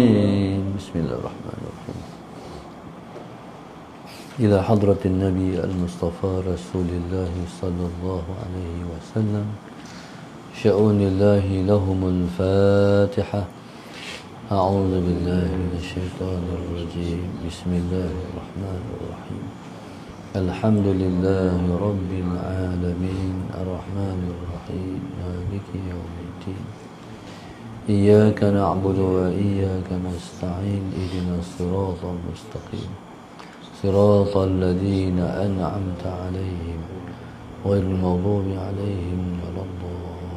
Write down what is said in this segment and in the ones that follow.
الرجيم بسم الله الرحمن الرحيم إلى حضرة النبي المصطفى رسول الله صلى الله عليه وسلم شؤون الله لهم الفاتحة أعوذ بالله من الشيطان الرجيم بسم الله الرحمن الرحيم الحمد لله رب العالمين الرحمن الرحيم مالك يوم الدين إياك نعبد وإياك نستعين اهدنا الصراط المستقيم صراط الذين أنعمت عليهم غير المغضوب عليهم ولا الضالين.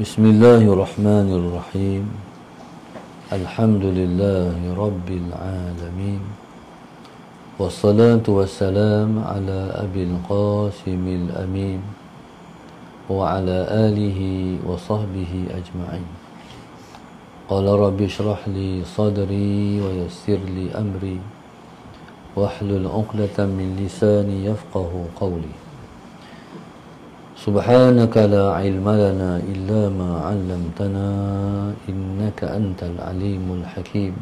بسم الله الرحمن الرحيم الحمد لله رب العالمين والصلاة والسلام على أبي القاسم الأمين وعلى آله وصحبه أجمعين. قال رب اشرح لي صدري ويسر لي أمري واحلل عقدة من لساني يفقه قولي. سبحانك لا علم لنا إلا ما علمتنا إنك أنت العليم الحكيم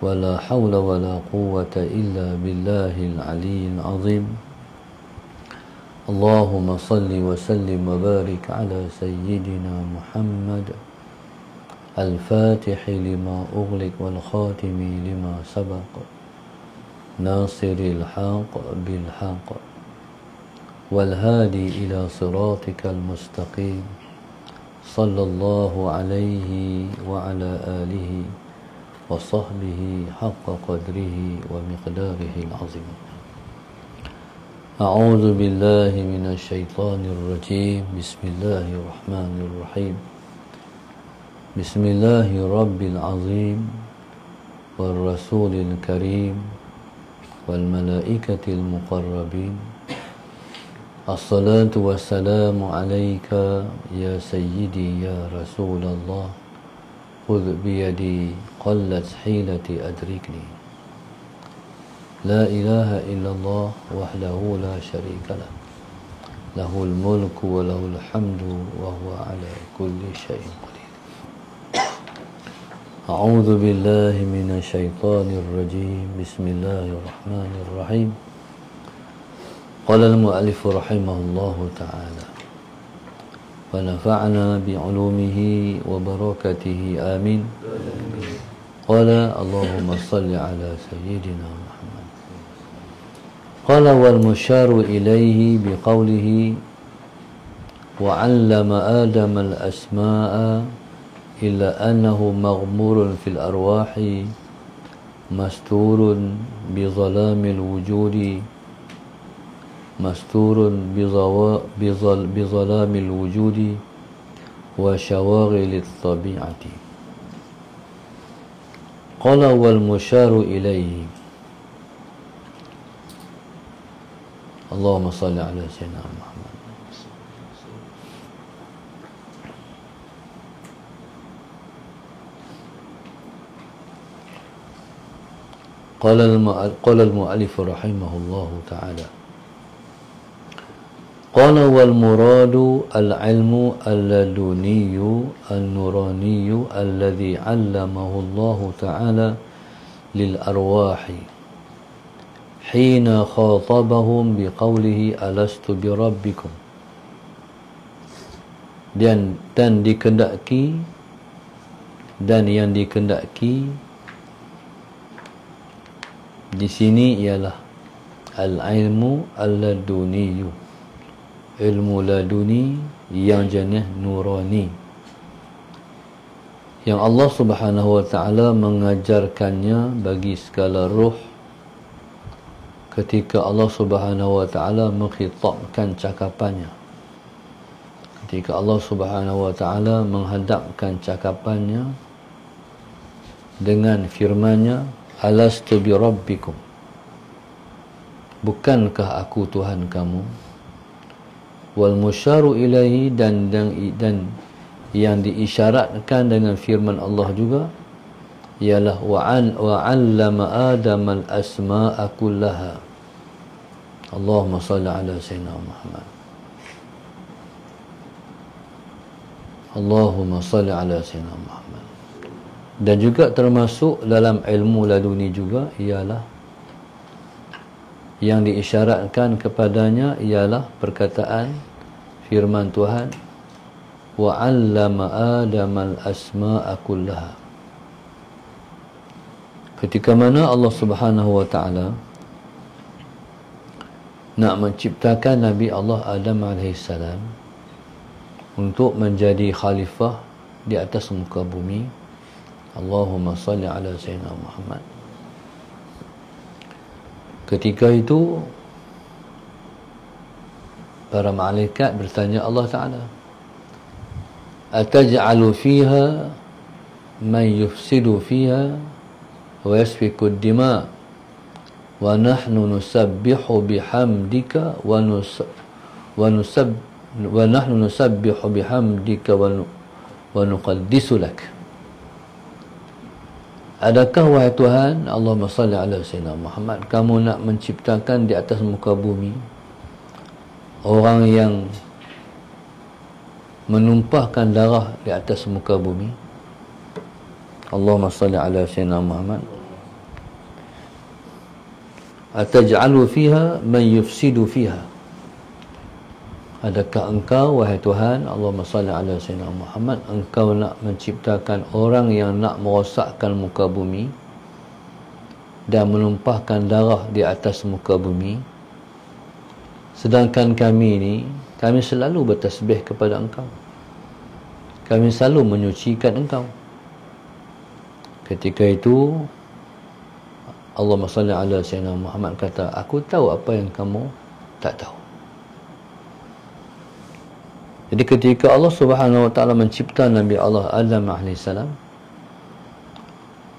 ولا حول ولا قوة إلا بالله العلي العظيم. اللهم صل وسلم وبارك على سيدنا محمد الفاتح لما أغلق والخاتم لما سبق ناصر الحق بالحق والهادي إلى صراطك المستقيم صلى الله عليه وعلى آله وصحبه حق قدره ومقداره العظيم. أعوذ بالله من الشيطان الرجيم بسم الله الرحمن الرحيم بسم الله رب العظيم والرسول الكريم والملائكة المقربين الصلاة والسلام عليك يا سيدي يا رسول الله خذ بيدي قلت حيلتي أدركني لا إله إلا الله وحده لا شريك له له الملك وله الحمد وهو على كل شيء قدير. أعوذ بالله من الشيطان الرجيم بسم الله الرحمن الرحيم قال المؤلف رحمه الله تعالى ونفعنا بعلومه وبركاته آمين. قال اللهم صل على سيدنا محمد. قال والمشار إليه بقوله وعلم آدم الأسماء إلا أنه مغمور في الأرواح مستور بظلام الوجود مستور بظلام الوجود وشواغل الطبيعة. قال والمشار إليه اللهم صل على سيدنا محمد. قال المؤلف رحمه الله تعالى قال والمراد العلم اللدني النوراني الذي علمه الله تعالى للأرواح حين خاطبهم بقوله ألست بربكم dan dikendaki dan yang dikendaki di sini ialah al-ilmu al-laduniyu, ilmu laduni yang jenis nurani, yang Allah Subhanahu wa taala mengajarkannya bagi segala ruh ketika Allah Subhanahu wa taala mengkhitabkan cakapannya, ketika Allah Subhanahu wa taala menghadapkan cakapannya dengan firman-Nya alastu bi rabbikum, bukankah aku Tuhan kamu? Wal musyaru ilaihi dan yang diisyaratkan dengan firman Allah juga ialah wa 'allama Adam al-asma'a kullaha. Allahumma salli ala sayyidina Muhammad. Allahumma salli ala sayyidina Muhammad. Dan juga termasuk dalam ilmu laduni juga ialah yang diisyaratkan kepadanya ialah perkataan firman Tuhan, wa 'allama Adama al-asma'a kullaha. Ketika mana Allah Subhanahu wa taala nak menciptakan Nabi Allah Adam alaihissalam untuk menjadi khalifah di atas muka bumi, Allahumma salli ala sayyidina Muhammad. Ketika itu para malaikat bertanya Allah Ta'ala, ataj'alu fiha man yufsidu fiha wa yasfiku ad-dima wa nahnu nusabbihu bihamdika wa nahnu nusabbihu bihamdika wa nuqaddisu lak. Adakah wahai Tuhan, Allahumma salli ala sayyidina Muhammad, kamu nak menciptakan di atas muka bumi orang yang menumpahkan darah di atas muka bumi? Allahumma salli ala sayyidina Muhammad. Ataj'alu fiha man yufsidu fiha. Adakah engkau wahai Tuhan, Allahumma salli ala sayyidina Muhammad, engkau nak menciptakan orang yang nak merosakkan muka bumi dan menumpahkan darah di atas muka bumi, sedangkan kami ni, kami selalu bertasbih kepada engkau, kami selalu menyucikan engkau. Ketika itu Allahumma salli ala sayyidina Muhammad kata, aku tahu apa yang kamu tak tahu. Jadi ketika Allah Subhanahu wa taala mencipta Nabi Allah Adam alaihissalam,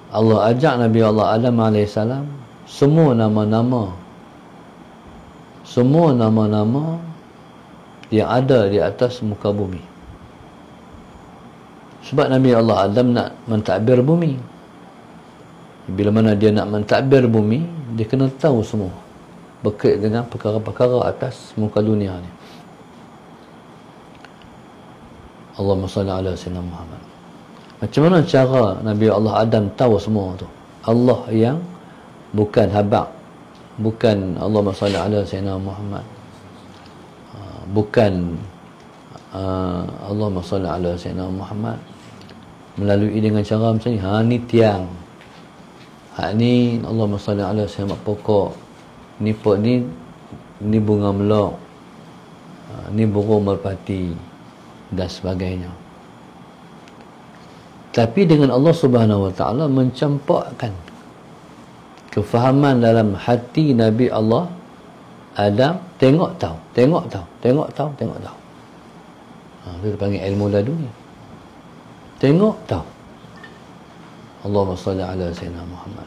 Allah ajak Nabi Allah Adam alaihissalam semua nama-nama yang ada di atas muka bumi. Sebab Nabi Allah Adam nak mentadbir bumi. Bila mana dia nak mentadbir bumi, dia kena tahu semua berkait dengan perkara-perkara atas muka dunia ni. Allahumma salli ala sayyidina Muhammad. Macam mana cara Nabi Allah Adam tahu semua tu? Allah yang bukan habaq, bukan Allahumma salli ala sayyidina Muhammad, bukan Allahumma salli ala sayyidina Muhammad melalui dengan cara macam ni. Ni tiang, ni Allahumma salli ala sayyidina pokok, ni pot ni bunga melok, ni burung merpati dan sebagainya. Tapi dengan Allah Subhanahu wa taala mencampakkan kefahaman dalam hati Nabi Allah Adam, tengok tahu. Itu dipanggil ilmu laduni. Tengok tahu. Allahumma salli ala sayyidina Muhammad.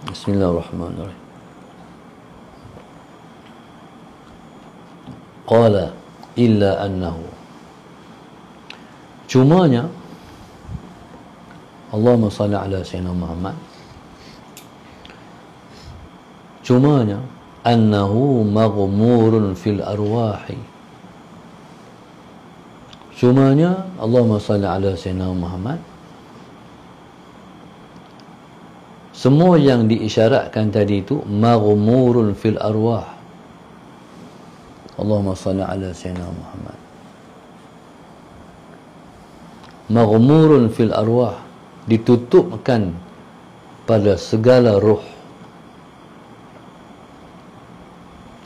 Bismillahirrahmanirrahim. Qala illa annahu, cumanya Allahumma salli ala sayyidina Muhammad, cumanya annahu maghmurun fil arwahi, cumanya Allahumma salli ala sayyidina Muhammad, semua yang diisyaratkan tadi itu maghmurun fil arwah. Allahumma salli ala sayyidina Muhammad. Maghmurun fil arwah, ditutupkan pada segala ruh.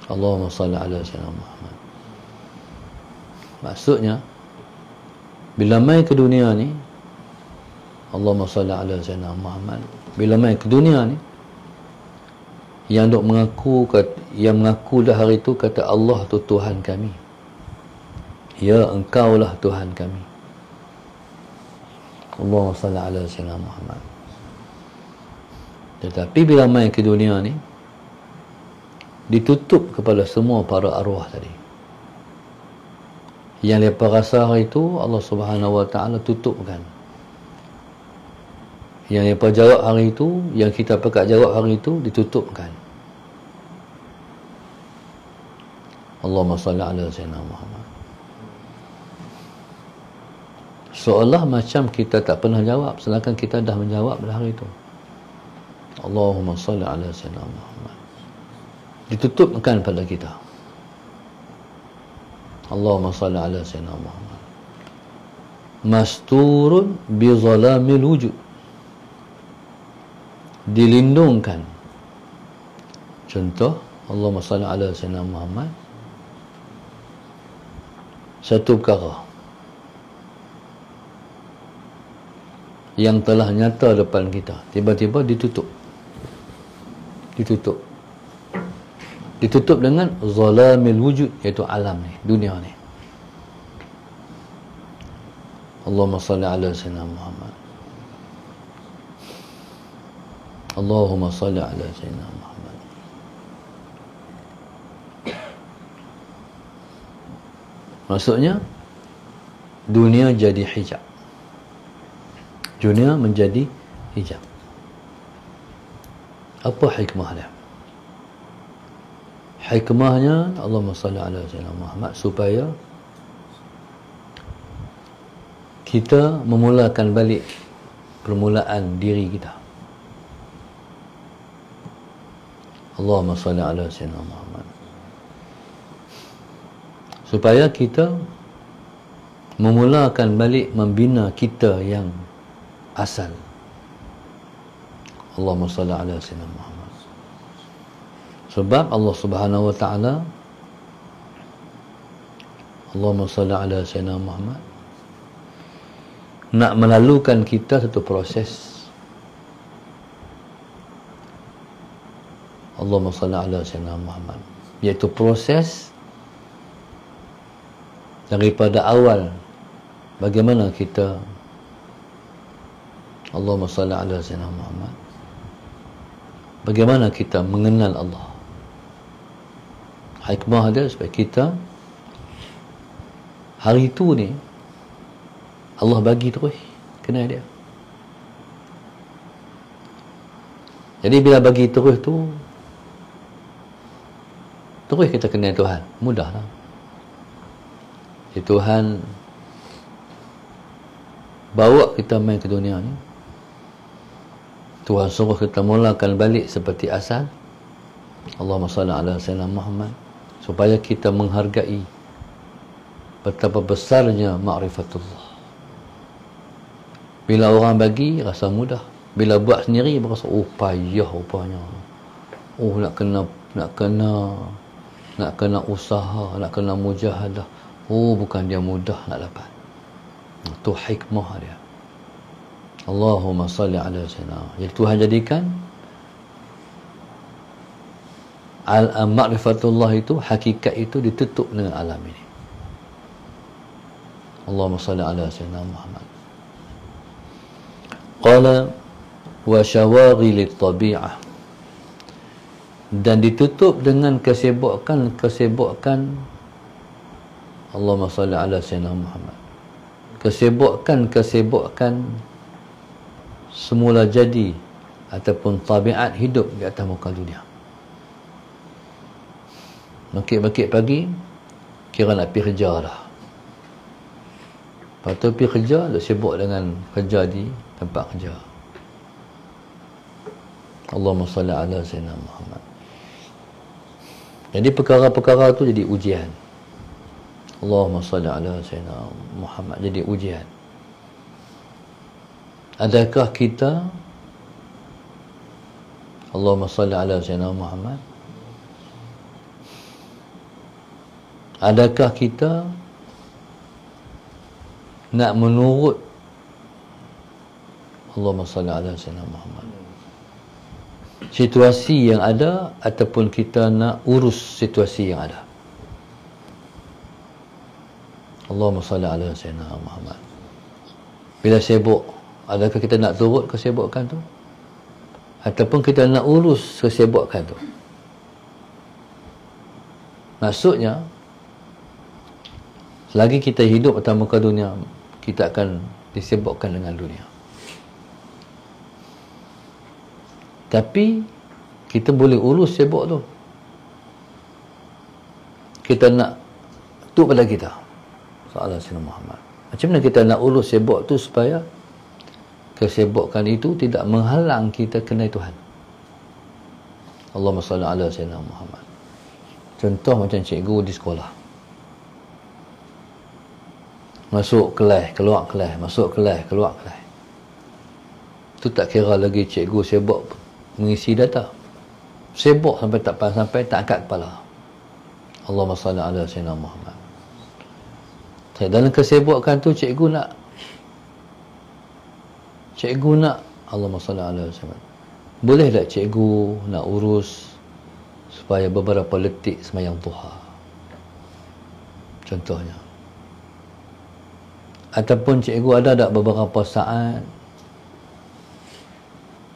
Allahumma salli ala sayyidina Muhammad. Maksudnya bila mai ke dunia ni, Allahumma salli ala sayyidina Muhammad, bila mai ke dunia ni, yang dok mengaku, yang mengaku dah hari itu kata Allah tu Tuhan kami, ya engkaulah Tuhan kami. Allahumma salli ala sayyidina Muhammad. Tetapi bila mai ke dunia ni, ditutup kepada semua para arwah tadi. Yang mereka rasa hari itu Allah Subhanahu wa taala tutupkan. Yang mereka jawab hari itu, yang kita pekat jawab hari itu, ditutupkan. Allahumma salli ala sayyidina Muhammad. Seolah macam kita tak pernah jawab, sedangkan kita dah menjawab pada hari itu. Allahumma salli ala sayyidina Muhammad. Ditutupkan pada kita. Allahumma salli ala sayyidina Muhammad. Masturun bi zalamil wujud. Dilindungkan. Contoh, Allahumma salli ala sayyidina Muhammad. Satu perkara yang telah nyata depan kita, tiba-tiba ditutup dengan zalamil wujud, iaitu alam ni, dunia ni. Allahumma salli ala sayyidina Muhammad. Allahumma salli ala sayyidina Muhammad. Maksudnya dunia jadi hijab. Dunia menjadi hijab. Apa hikmah dia? Hikmahnya, Allahumma salli ala sayyidina Muhammad, supaya kita memulakan balik permulaan diri kita. Allahumma salli ala sayyidina Muhammad. Supaya kita memulakan balik membina kita yang asal. Allahumma salli ala sayyidina Muhammad. Sebab Allah Subhanahu wa taala, Allahumma salli ala sayyidina Muhammad, nak melalukan kita satu proses. Allahumma salli ala sayyidina Muhammad, iaitu proses daripada awal bagaimana kita, Allahumma salli ala sayyidina Muhammad, bagaimana kita mengenal Allah. Hikmah dia supaya kita hari itu ni Allah bagi terus kenal dia. Jadi bila bagi terus tu, terus kita kenal Tuhan, mudahlah. Si Tuhan bawa kita main ke dunia ni, Tuhan suruh kita mulakan balik seperti asal. Allahumma salli ala sayyidina Muhammad, supaya kita menghargai betapa besarnya ma'rifatullah. Bila orang bagi, rasa mudah. Bila buat sendiri, berasa payah rupanya. Nak kena usaha, nak kena mujahadah. Bukan dia mudah nak dapat. Itu hikmah dia. Allahumma salli ala sayyidina. Jadi Tuhan jadikan ma'rifatullah itu, hakikat itu ditutup dengan alam ini. Allahumma salli ala sayyidina Muhammad. Qala wa syawaghilit tabi'ah, dan ditutup dengan kesibukan Allahumma salli ala sayyidina Muhammad, kesibukan semula jadi ataupun tabiat hidup di atas muka dunia. Bakit pagi, kira nak pergi kerja dah. Lepas tu pergi kerja, dah sibuk dengan kerja di tempat kerja. Allahumma salli ala sayyidina Muhammad. Jadi perkara-perkara tu jadi ujian. Allahumma salli ala sayyidina Muhammad, jadi ujian. Adakah kita, Allahumma salli ala sayyidina Muhammad, adakah kita nak menurut Allahumma salli ala sayyidina Muhammad situasi yang ada, ataupun kita nak urus situasi yang ada? Allahumma salli ala sayyidina Muhammad. Bila sibuk, adakah kita nak turut kesibukan tu, ataupun kita nak urus kesibukan tu? Maksudnya, selagi kita hidup atas muka dunia, kita akan disibukkan dengan dunia. Tapi kita boleh urus sibuk tu. Kita nak tu pada kita. Sallallahu alaihi Muhammad. Macam mana kita nak urus sibuk tu supaya kesibukan itu tidak menghalang kita kenal Tuhan. Allahumma salli ala sayyidina Muhammad. Contoh macam cikgu di sekolah. Masuk kelas, keluar kelas, masuk kelas, keluar kelas. Tu tak kira lagi cikgu sibuk mengisi data. Sibuk sampai tak angkat kepala. Allahumma salli ala sayyidina Muhammad. Dalam kesibukan tu cikgu nak Allahumma salli ala sayyidina. Boleh tak cikgu nak urus supaya beberapa detik sembahyang duha? Contohnya. Ataupun cikgu ada tak beberapa saat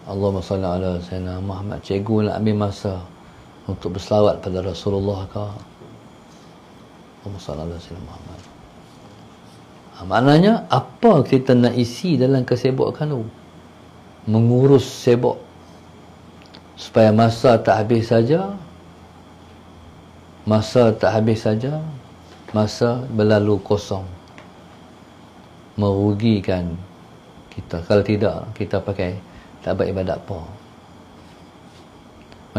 Allahumma salli ala sayyidina Muhammad, cikgu nak ambil masa untuk berselawat pada Rasulullah ke? Allahumma salli ala sayyidina Muhammad. Maknanya apa kita nak isi dalam kesibukan tu? Mengurus sibuk supaya masa tak habis saja, masa berlalu kosong, merugikan kita. Kalau tidak, kita pakai tak buat ibadat apa.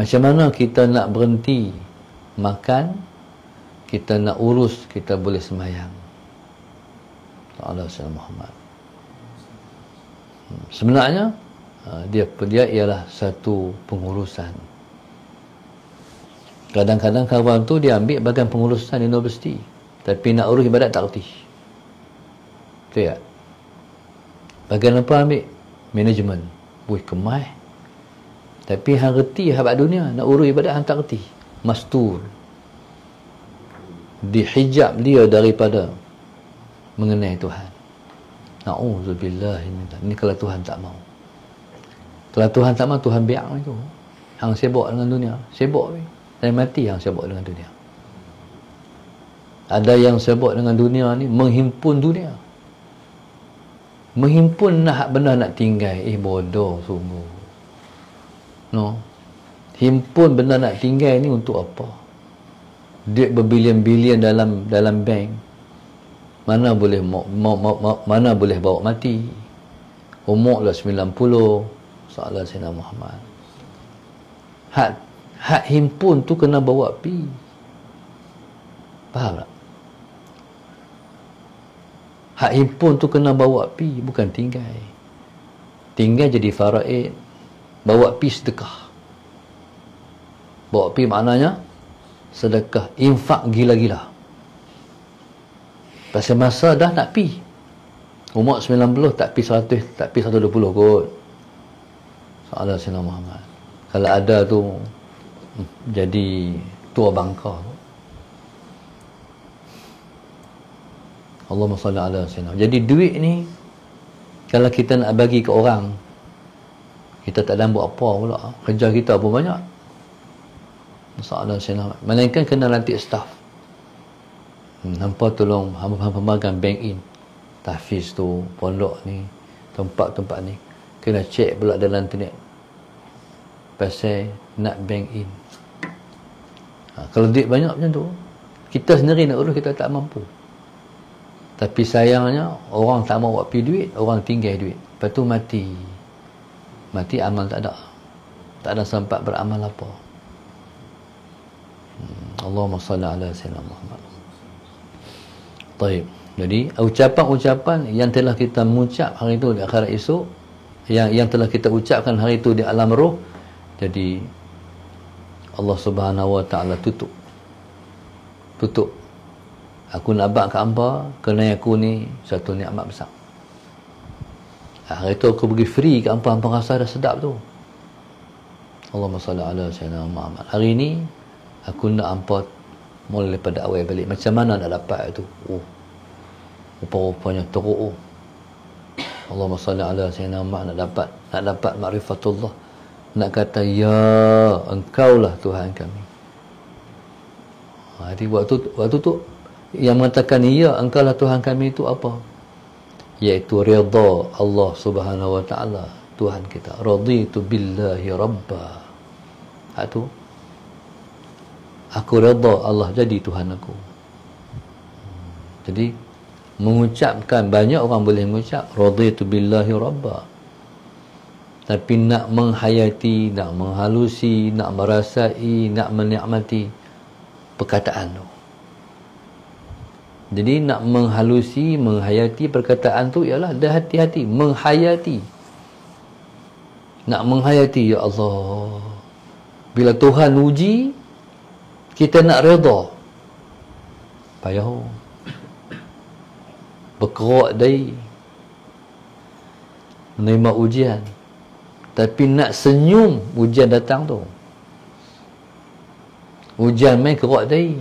Macam mana kita nak berhenti makan, kita nak urus, kita boleh sembahyang. Allah Sayyidina Muhammad. Sebenarnya dia ialah satu pengurusan. Kadang-kadang kawan tu dia ambil bagian pengurusan universiti, tapi nak urus ibadat tak reti. Betul tak? Bagian apa ambil? Management. Wih, kemai. Tapi hang reti habat dunia, nak urus ibadat hang tak reti. Mastur. Dihijab dia daripada mengenai Tuhan. Na'udzubillah. Ini kalau Tuhan tak mau. Kalau Tuhan tak mau, Tuhan biar itu. Hang sibuk dengan dunia. Sibuk. Dan mati hang sibuk dengan dunia. Ada yang sibuk dengan dunia ni, menghimpun dunia. Menghimpun nak benda nak tinggal. Bodoh sungguh. No. Himpun benda nak tinggal ni untuk apa? Duit berbilion-bilion dalam bank. Mana boleh mana boleh bawa mati. Umur dah 90. Salah Sayyidina Muhammad. Hak himpun tu kena bawa pi. Faham tak? Hak himpun tu kena bawa pi, bukan tinggal. Tinggal jadi faraid. Bawa pi sedekah. Bawa pi maknanya sedekah, infak gila-gila. Pasal masa dah nak pi. Umur 90 tak pi 100, tak pi 120 kot. Salah Sayyidina Muhammad. Kalau ada tu jadi tua bangka. Allahumma salli ala sayyidina. Jadi duit ni kalau kita nak bagi ke orang, kita tak ada buat apa pula. Kerja kita pun banyak. Salah Sayyidina. Melainkan kena lantik staff. Hampa tolong hamba magang bank in. Tahfiz tu, pondok ni, tempat-tempat ni kena cek pula dalam internet pasal nak bank in. Kalau duit banyak macam tu, kita sendiri nak urus, kita tak mampu. Tapi sayangnya orang tak mau buat pi duit, orang tinggal duit. Lepas tu mati amal tak ada sempat beramal apa. Allahumma salli ala sayyidina Muhammad. Baik. Jadi ucapan-ucapan yang telah kita mengucap hari itu di akhirat esok, yang telah kita ucapkan hari itu di alam roh, jadi Allah Subhanahu wa taala tutup. Aku nak abad ke hamba kerana aku ni satu nikmat besar. Hari itu aku bagi free ke hamba rasa dah sedap tu. Allahumma salli ala sayyidina Muhammad. Hari ini aku nak hamba mulai daripada awal balik. Macam mana nak dapat itu? Rupa-rupanya teruk. Allahumma salli ala sayyidina Muhammad, nak dapat ma'rifatullah. Nak kata ya engkaulah Tuhan kami. Jadi waktu tu yang mengatakan ya engkaulah Tuhan kami itu apa? Iaitu redha Allah Subhanahu wa taala Tuhan kita. Raditu billahi rabba. Itu aku redha Allah jadi Tuhan aku. Jadi Mengucapkan, banyak orang boleh mengucap raditu billahi rabba, tapi nak menghayati, nak menghalusi, nak merasai, nak menikmati perkataan tu. Jadi nak menghalusi, menghayati perkataan tu ialah dah hati-hati menghayati. Nak menghayati, ya Allah, bila Tuhan uji kita nak redha, payah berkerak dari menerima ujian, tapi nak senyum ujian datang tu. Ujian main kerak dari,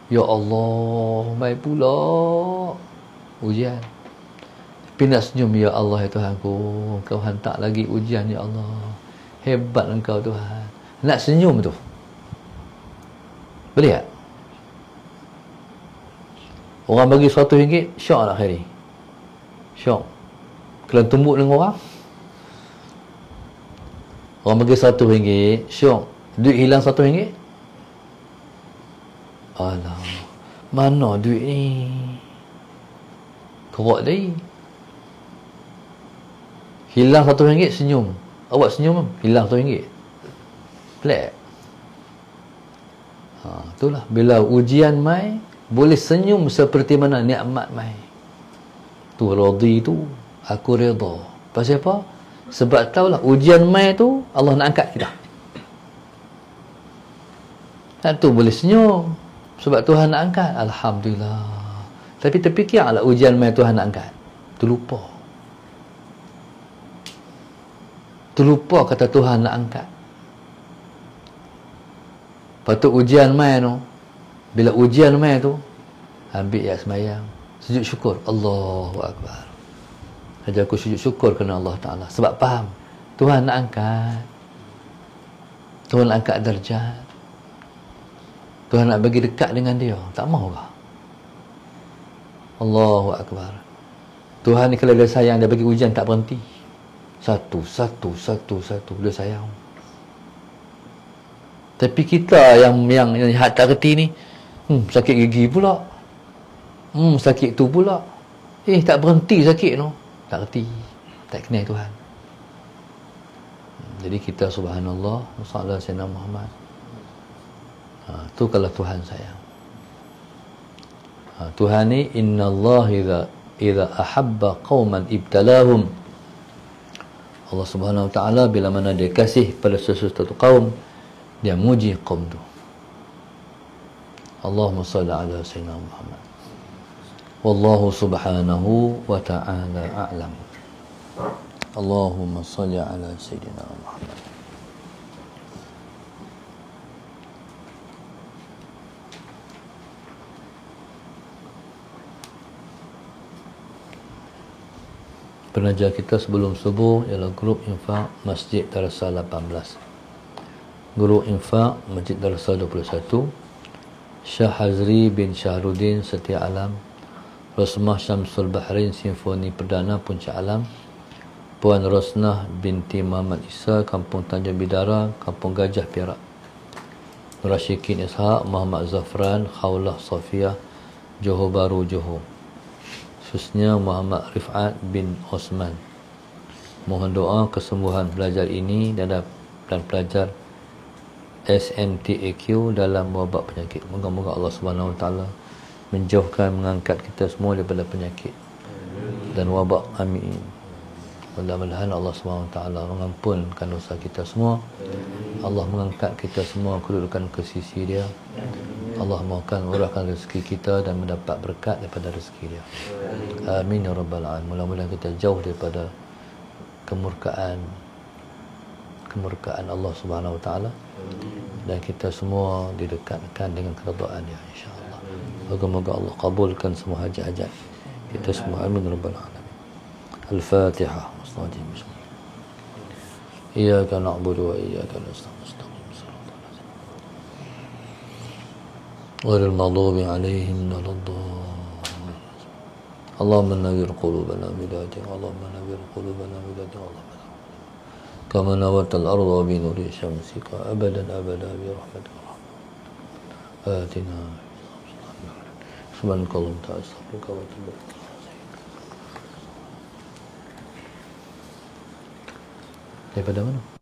ya Allah, mai pula ujian, tapi nak senyum, ya Allah, ya Tuhanku, Kau hantar lagi ujian, ya Allah, hebat Engkau Tuhan. Nak senyum tu boleh tak? Orang bagi RM100, syok tak Khairi? Syok. Kalau tumbuk dengan orang, orang bagi RM100, syok. Duit hilang RM100, alah, mana duit ni? Kerak dari. Hilang RM100, senyum. Awak senyum, hilang RM100. Pelik. Itulah bila ujian mai, boleh senyum seperti mana nikmat mai. Tu radhi tu, aku redha. Pasal apa? Sebab tahulah ujian mai tu Allah nak angkat kita. Dan tu boleh senyum sebab Tuhan nak angkat. Alhamdulillah. Tapi terfikirlah ujian mai Tuhan nak angkat, terlupa. Terlupa kata Tuhan nak angkat. Patut ujian mai tu, bila ujian mai tu, ambil ya semayang, sujud syukur, Allahu Akbar. Ajar aku sujud syukur kerana Allah Ta'ala. Sebab faham Tuhan nak angkat, Tuhan nak angkat darjat, Tuhan nak bagi dekat dengan dia. Tak mahu kah? Allahu Akbar. Tuhan ni kalau dia sayang, dia bagi ujian tak berhenti. Satu dia sayang. Tapi kita yang tak reti ni, sakit gigi pula, sakit tu pula, tak berhenti sakit tu, tak reti, tak kenal Tuhan. Jadi kita subhanallah, sallallahu alaihi Muhammad, tu kalau Tuhan sayang. Tuhan ni innallaha idza ahabba qauman ibtalahum. Allah Subhanahu wa taala bila mana dia kasih pada sesuatu kaum, dia muji kaum tu. Allahumma salli ala sayyidina Muhammad. Wallahu subhanahu wa ta'ala a'lam. Allahumma salli ala sayyidina Muhammad. Penaja kita sebelum subuh ialah grup infak Masjid Darussalam 18. Guru infak Masjid Darussalam 21, Syah Hazri bin Syahruddin Setia Alam, Rosmah Syamsul Bahrain Simfoni Perdana Puncak Alam, Puan Rosnah binti Muhammad Isa Kampung Tanjung Bidara, Kampung Gajah Perak, Rashikin Ishaq, Muhammad Zafran Khawlah Safiyah, Johor Baru Johor, khususnya Muhammad Rifat bin Osman. Mohon doa kesembuhan pelajar ini dan pelajar SNTAQ dalam wabak penyakit. Moga-moga Allah Subhanahu Wa Taala menjauhkan, mengangkat kita semua daripada penyakit dan wabak. Amin. Mudah-mudahan Allah Subhanahu Wa Taala mengampunkan dosa kita semua. Allah mengangkat kita semua kedudukan ke sisi Dia. Allah mahukan murahkan rezeki kita dan mendapat berkat daripada rezeki Dia. Amin ya rabbal alamin. Mudah-mudahan kita jauh daripada kemurkaan Allah Subhanahu Wa Taala dan kita semua didekatkan dengan keridaan Dia insya-Allah. Moga-moga Allah kabulkan semua hajat-hajat kita semua. Amin ya rabbal alamin. Al-Fatihah. Bismillah. Iyyaka na'budu wa iyyaka nasta'in. غير المغضوب عليهم ولا الضالين. اللهم نوّر قلوبنا بهدايتك، اللهم نوّر قلوبنا بهدايتك، اللهم كما نورت الأرض بنور شمسك أبدا أبدا برحمتك. آتنا Subhanakallah ta'ala astaghfiruka wa atubu ilaik. Daripada mana?